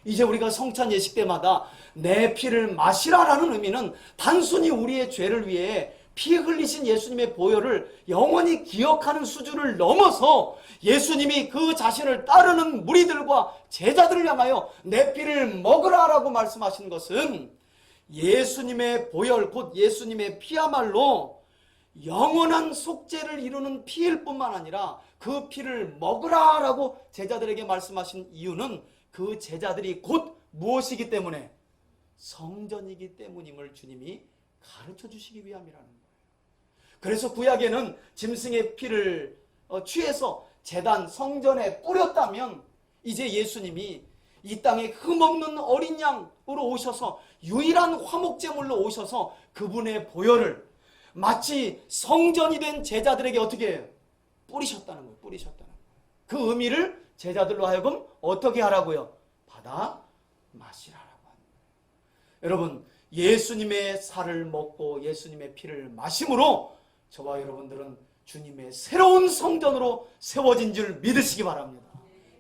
A: 이제 우리가 성찬 예식 때마다 내 피를 마시라라는 의미는 단순히 우리의 죄를 위해 피 흘리신 예수님의 보혈을 영원히 기억하는 수준을 넘어서 예수님이 그 자신을 따르는 무리들과 제자들을 향하여 내 피를 먹으라라고 말씀하신 것은 예수님의 보혈 곧 예수님의 피야말로 영원한 속죄를 이루는 피일 뿐만 아니라 그 피를 먹으라라고 제자들에게 말씀하신 이유는 그 제자들이 곧 무엇이기 때문에? 성전이기 때문임을 주님이 가르쳐 주시기 위함이라는 거예요. 그래서 구약에는 짐승의 피를 취해서 제단 성전에 뿌렸다면 이제 예수님이 이 땅에 흠없는 어린 양으로 오셔서 유일한 화목제물로 오셔서 그분의 보혈을 마치 성전이 된 제자들에게 어떻게 해요? 뿌리셨다는 거예요. 뿌리셨다는 거예요. 그 의미를 제자들로 하여금 어떻게 하라고요? 받아 마시라라고 하는 거예요. 여러분 예수님의 살을 먹고 예수님의 피를 마심으로 저와 여러분들은 주님의 새로운 성전으로 세워진 줄 믿으시기 바랍니다.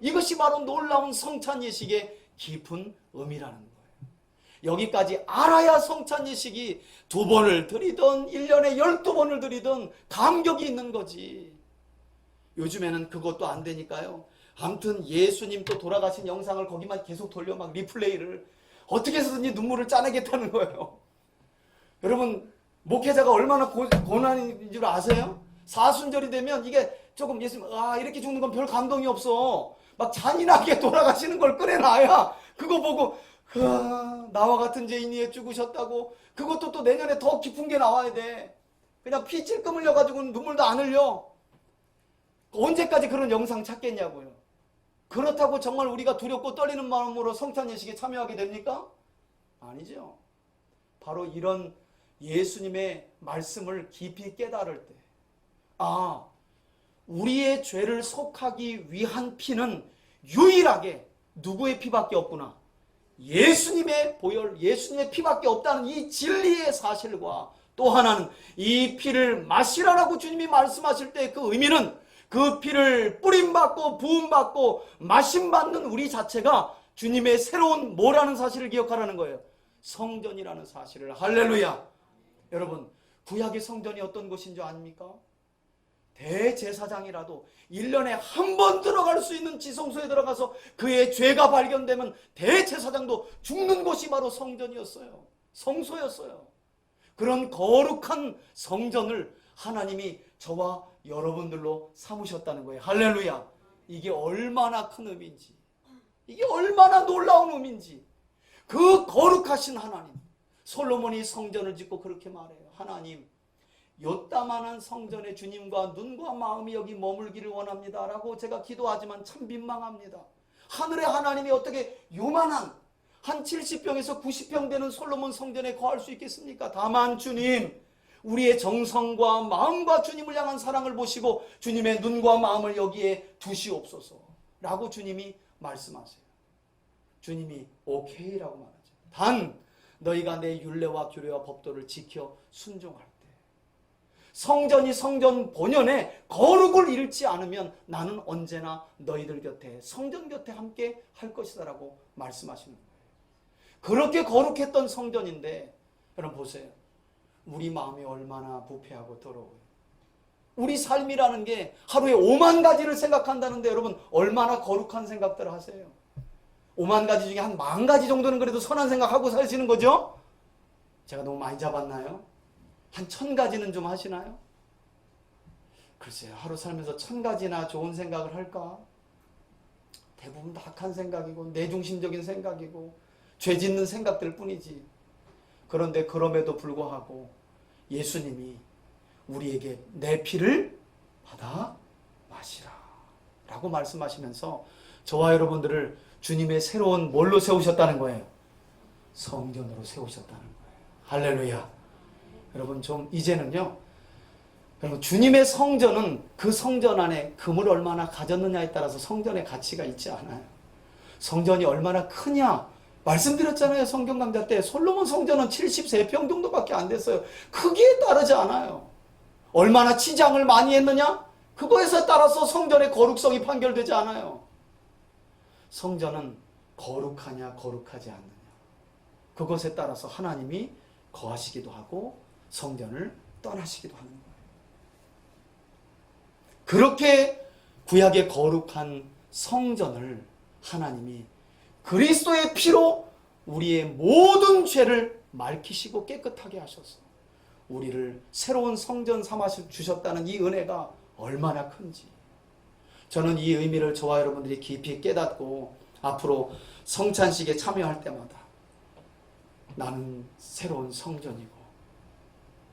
A: 이것이 바로 놀라운 성찬 예식의 깊은 의미라는 거예요. 여기까지 알아야 성찬 예식이 2번을 드리든 1년에 12번을 드리든 감격이 있는 거지. 요즘에는 그것도 안 되니까요. 아무튼 예수님 또 돌아가신 영상을 거기만 계속 돌려 막 리플레이를 어떻게 해서든지 눈물을 짜내겠다는 거예요. 여러분 목회자가 얼마나 고난인 줄 아세요? 사순절이 되면 이게 조금 예수님 이렇게 죽는 건 별 감동이 없어. 막 잔인하게 돌아가시는 걸 꺼내놔야 그거 보고 나와 같은 죄인이 죽으셨다고. 그것도 또 내년에 더 깊은 게 나와야 돼. 그냥 피 찔끔 흘려가지고는 눈물도 안 흘려. 언제까지 그런 영상 찾겠냐고요. 그렇다고 정말 우리가 두렵고 떨리는 마음으로 성찬 예식에 참여하게 됩니까? 아니죠. 바로 이런 예수님의 말씀을 깊이 깨달을 때, 우리의 죄를 속하기 위한 피는 유일하게 누구의 피밖에 없구나. 예수님의 보혈, 예수님의 피밖에 없다는 이 진리의 사실과, 또 하나는 이 피를 마시라라고 주님이 말씀하실 때 그 의미는 그 피를 뿌림받고 부음받고 마심받는 우리 자체가 주님의 새로운 뭐라는 사실을 기억하라는 거예요. 성전이라는 사실을. 할렐루야. 여러분, 구약의 성전이 어떤 곳인 줄 아닙니까? 대제사장이라도 1년에 한 번 들어갈 수 있는 지성소에 들어가서 그의 죄가 발견되면 대제사장도 죽는 곳이 바로 성전이었어요. 성소였어요. 그런 거룩한 성전을 하나님이 저와 여러분들로 삼으셨다는 거예요. 할렐루야. 이게 얼마나 큰 의미인지, 이게 얼마나 놀라운 의미인지. 그 거룩하신 하나님, 솔로몬이 성전을 짓고 그렇게 말해요. 하나님, 요따만한 성전에 주님과 눈과 마음이 여기 머물기를 원합니다 라고 제가 기도하지만 참 민망합니다. 하늘의 하나님이 어떻게 요만한 한 70평에서 90평 되는 솔로몬 성전에 거할 수 있겠습니까? 다만 주님, 우리의 정성과 마음과 주님을 향한 사랑을 보시고 주님의 눈과 마음을 여기에 두시옵소서 라고 주님이 말씀하세요. 주님이 오케이라고 말하죠. 단 너희가 내 율례와 규례와 법도를 지켜 순종할 때, 성전이 성전 본연의 거룩을 잃지 않으면 나는 언제나 너희들 곁에, 성전 곁에 함께 할 것이다 라고 말씀하시는 거예요. 그렇게 거룩했던 성전인데, 여러분 보세요. 우리 마음이 얼마나 부패하고 더러워요. 우리 삶이라는 게 하루에 5만 가지를 생각한다는데 여러분 얼마나 거룩한 생각들을 하세요? 5만 가지 중에 한 1만 가지 정도는 그래도 선한 생각하고 사시는 거죠? 제가 너무 많이 잡았나요? 한 1000가지는 좀 하시나요? 글쎄요, 하루 살면서 1000가지나 좋은 생각을 할까? 대부분 다 악한 생각이고 내중심적인 생각이고 죄 짓는 생각들 뿐이지. 그런데 그럼에도 불구하고 예수님이 우리에게 내 피를 받아 마시라 라고 말씀하시면서 저와 여러분들을 주님의 새로운 뭘로 세우셨다는 거예요? 성전으로 세우셨다는 거예요. 할렐루야. 여러분 좀 이제는요, 여러분 주님의 성전은 그 성전 안에 금을 얼마나 가졌느냐에 따라서 성전의 가치가 있지 않아요. 성전이 얼마나 크냐, 말씀드렸잖아요. 성경 강좌 때 솔로몬 성전은 73평 정도밖에 안 됐어요. 크기에 따르지 않아요. 얼마나 치장을 많이 했느냐, 그거에서 따라서 성전의 거룩성이 판결되지 않아요. 성전은 거룩하냐 거룩하지 않느냐, 그것에 따라서 하나님이 거하시기도 하고 성전을 떠나시기도 하는 거예요. 그렇게 구약의 거룩한 성전을 하나님이 그리스도의 피로 우리의 모든 죄를 맑히시고 깨끗하게 하셔서 우리를 새로운 성전 삼아 주셨다는 이 은혜가 얼마나 큰지, 저는 이 의미를 저와 여러분들이 깊이 깨닫고 앞으로 성찬식에 참여할 때마다 나는 새로운 성전이고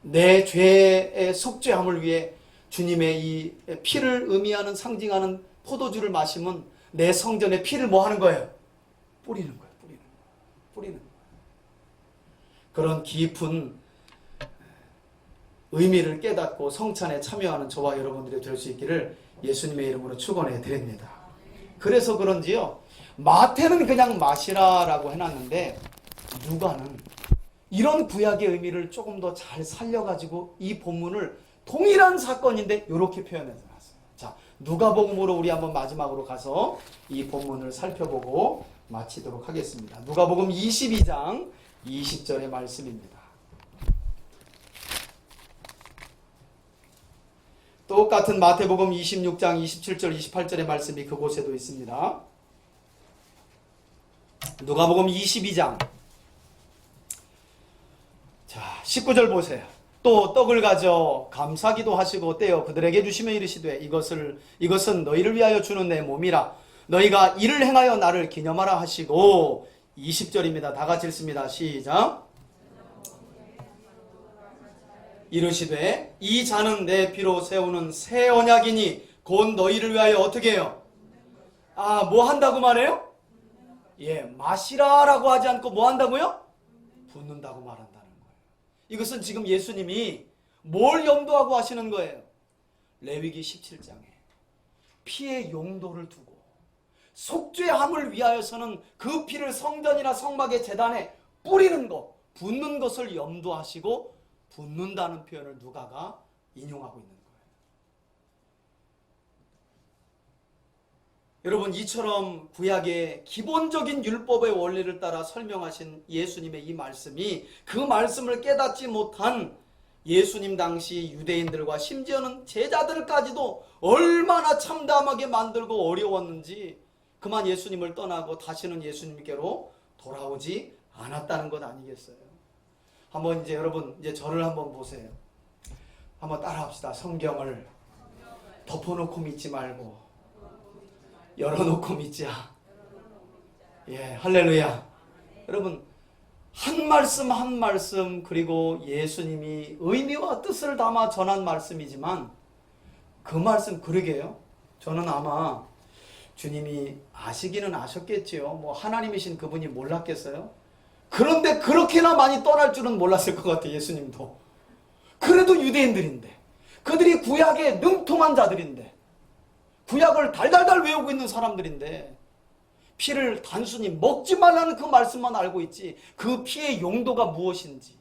A: 내 죄의 속죄함을 위해 주님의 이 피를 의미하는, 상징하는 포도주를 마시면 내 성전에 피를 뭐 하는 거예요? 뿌리는 거예요. 뿌리는 거예요. 그런 깊은 의미를 깨닫고 성찬에 참여하는 저와 여러분들이 될 수 있기를 예수님의 이름으로 축원해 드립니다. 그래서 그런지요, 마태는 그냥 마시라라고 해놨는데 누가는 이런 구약의 의미를 조금 더 잘 살려가지고 이 본문을 동일한 사건인데 이렇게 표현해서 놨어요. 자, 누가복음으로 우리 한번 마지막으로 가서 이 본문을 살펴보고 마치도록 하겠습니다. 누가복음 22장 20절의 말씀입니다. 똑같은 마태복음 26장 27절 28절의 말씀이 그곳에도 있습니다. 누가복음 22장, 자 19절 보세요. 또 떡을 가져 감사기도 하시고 떼어 그들에게 주시며 이르시되 이것은 너희를 위하여 주는 내 몸이라 너희가 이를 행하여 나를 기념하라 하시고, 20절입니다. 다 같이 읽습니다. 시작. 이르시되 이 잔은 내 피로 세우는 새 언약이니 곧 너희를 위하여 어떻게 해요? 뭐 한다고 말해요? 마시라라고 하지 않고 뭐 한다고요? 붓는다고 말한다는 거예요. 이것은 지금 예수님이 뭘 염두하고 하시는 거예요? 레위기 17장에 피의 용도를 두고 속죄함을 위하여서는 그 피를 성전이나 성막의 제단에 뿌리는 것, 붓는 것을 염두하시고 붓는다는 표현을 누가가 인용하고 있는 거예요. 여러분, 이처럼 구약의 기본적인 율법의 원리를 따라 설명하신 예수님의 이 말씀이 그 말씀을 깨닫지 못한 예수님 당시 유대인들과 심지어는 제자들까지도 얼마나 참담하게 만들고 어려웠는지 그만 예수님을 떠나고 다시는 예수님께로 돌아오지 않았다는 것 아니겠어요? 한번 이제 여러분 이제 저를 한번 보세요. 한번 따라합시다. 성경을 덮어놓고 믿지 말고 열어놓고 믿자. 할렐루야. 여러분, 한 말씀 한 말씀, 그리고 예수님이 의미와 뜻을 담아 전한 말씀이지만 그 말씀, 그러게요. 저는 아마 주님이 아시기는 아셨겠지요. 하나님이신 그분이 몰랐겠어요? 그런데 그렇게나 많이 떠날 줄은 몰랐을 것 같아요. 예수님도. 그래도 유대인들인데, 그들이 구약에 능통한 자들인데, 구약을 달달달 외우고 있는 사람들인데 피를 단순히 먹지 말라는 그 말씀만 알고 있지 그 피의 용도가 무엇인지,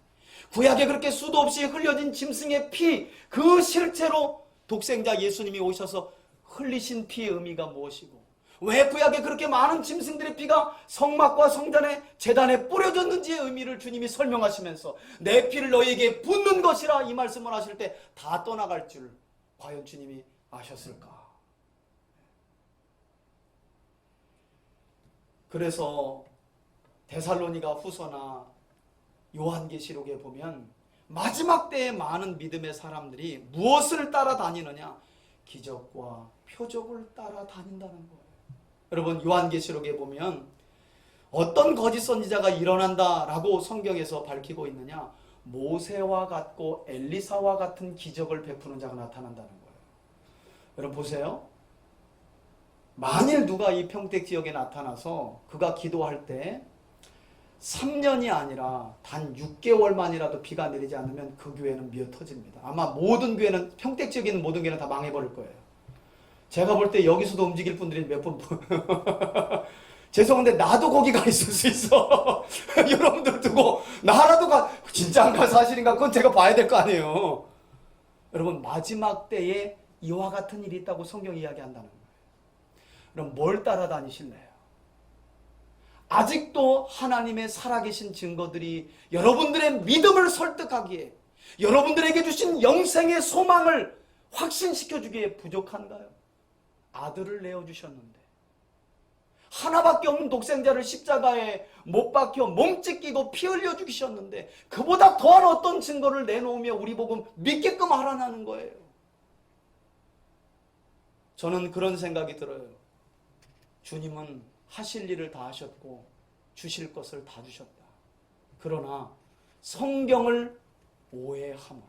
A: 구약에 그렇게 수도 없이 흘려진 짐승의 피, 그 실체로 독생자 예수님이 오셔서 흘리신 피의 의미가 무엇이고, 왜 구약에 그렇게 많은 짐승들의 피가 성막과 성전의 제단에 뿌려졌는지의 의미를 주님이 설명하시면서 내 피를 너희에게 붓는 것이라 이 말씀을 하실 때 다 떠나갈 줄 과연 주님이 아셨을까? 그래서 데살로니가 후서나 요한계시록에 보면 마지막 때에 많은 믿음의 사람들이 무엇을 따라다니느냐? 기적과 표적을 따라다닌다는 거예요. 여러분, 요한계시록에 보면 어떤 거짓 선지자가 일어난다라고 성경에서 밝히고 있느냐? 모세와 같고 엘리사와 같은 기적을 베푸는 자가 나타난다는 거예요. 여러분 보세요. 만일 누가 이 평택 지역에 나타나서 그가 기도할 때 3년이 아니라 단 6개월만이라도 비가 내리지 않으면 그 교회는 미어 터집니다. 아마 모든 교회는, 평택 지역에 있는 모든 교회는 다 망해버릴 거예요. 제가 볼 때 여기서도 움직일 분들이 몇 분 죄송한데 나도 거기 가 있을 수 있어. 여러분들 두고 나라도 진짜 안 갈 사실인가? 그건 제가 봐야 될 거 아니에요. 여러분, 마지막 때에 이와 같은 일이 있다고 성경이 이야기한다는 거예요. 그럼 뭘 따라다니실래요? 아직도 하나님의 살아계신 증거들이 여러분들의 믿음을 설득하기에, 여러분들에게 주신 영생의 소망을 확신시켜주기에 부족한가요? 아들을 내어주셨는데, 하나밖에 없는 독생자를 십자가에 못 박혀 몸 찢기고 피 흘려 죽이셨는데 그보다 더한 어떤 증거를 내놓으며 우리 복음 믿게끔 하라는 거예요. 저는 그런 생각이 들어요. 주님은 하실 일을 다 하셨고 주실 것을 다 주셨다. 그러나 성경을 오해함으로,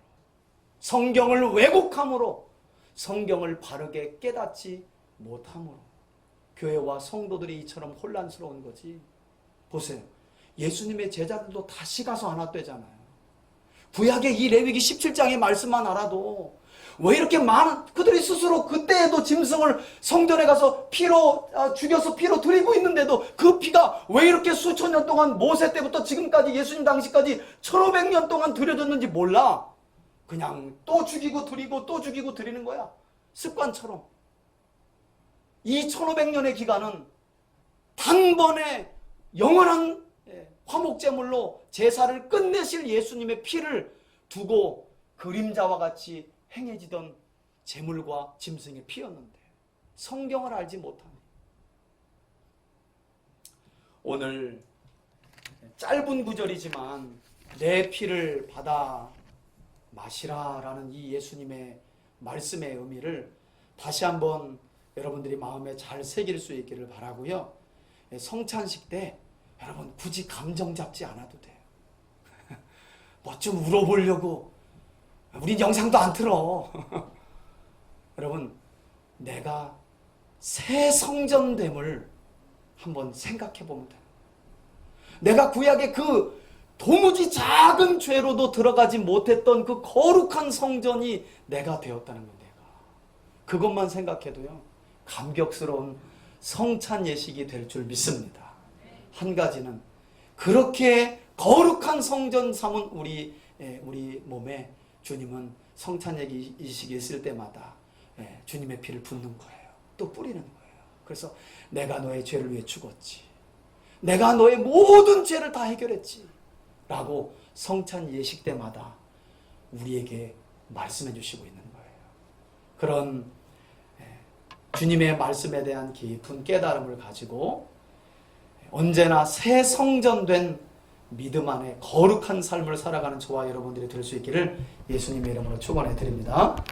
A: 성경을 왜곡함으로, 성경을 바르게 깨닫지 못함으로 교회와 성도들이 이처럼 혼란스러운 거지. 보세요. 예수님의 제자들도 다시 가서 안 왔대잖아요. 구약의 이 레위기 17장의 말씀만 알아도 왜 이렇게 많은, 그들이 스스로 그때에도 짐승을 성전에 가서 피로 죽여서 피로 드리고 있는데도 그 피가 왜 이렇게 수천 년 동안, 모세 때부터 지금까지 예수님 당시까지 1500년 동안 드려졌는지 몰라. 그냥 또 죽이고 드리고 또 죽이고 드리는 거야. 습관처럼. 이 1500년의 기간은 단번에 영원한 화목제물로 제사를 끝내실 예수님의 피를 두고 그림자와 같이 행해지던 제물과 짐승의 피였는데 성경을 알지 못하니 오늘 짧은 구절이지만 내 피를 받아 마시라라는 이 예수님의 말씀의 의미를 다시 한번 여러분들이 마음에 잘 새길 수 있기를 바라고요. 성찬식 때 여러분 굳이 감정 잡지 않아도 돼요. 뭐 좀 울어보려고 우린 영상도 안 틀어. 여러분, 내가 새 성전됨을 한번 생각해 보면 돼요. 내가 구약의 그 도무지 작은 죄로도 들어가지 못했던 그 거룩한 성전이 내가 되었다는 거예요. 그것만 생각해도요, 감격스러운 성찬 예식이 될 줄 믿습니다. 한 가지는 그렇게 거룩한 성전 삼은 우리 몸에 주님은 성찬 예식이 있을 때마다 주님의 피를 붓는 거예요. 또 뿌리는 거예요. 그래서 내가 너의 죄를 위해 죽었지. 내가 너의 모든 죄를 다 해결했지. 라고 성찬 예식 때마다 우리에게 말씀해 주시고 있는 거예요. 그런 주님의 말씀에 대한 깊은 깨달음을 가지고 언제나 새 성전된 믿음 안에 거룩한 삶을 살아가는 저와 여러분들이 될 수 있기를 예수님의 이름으로 축원해 드립니다.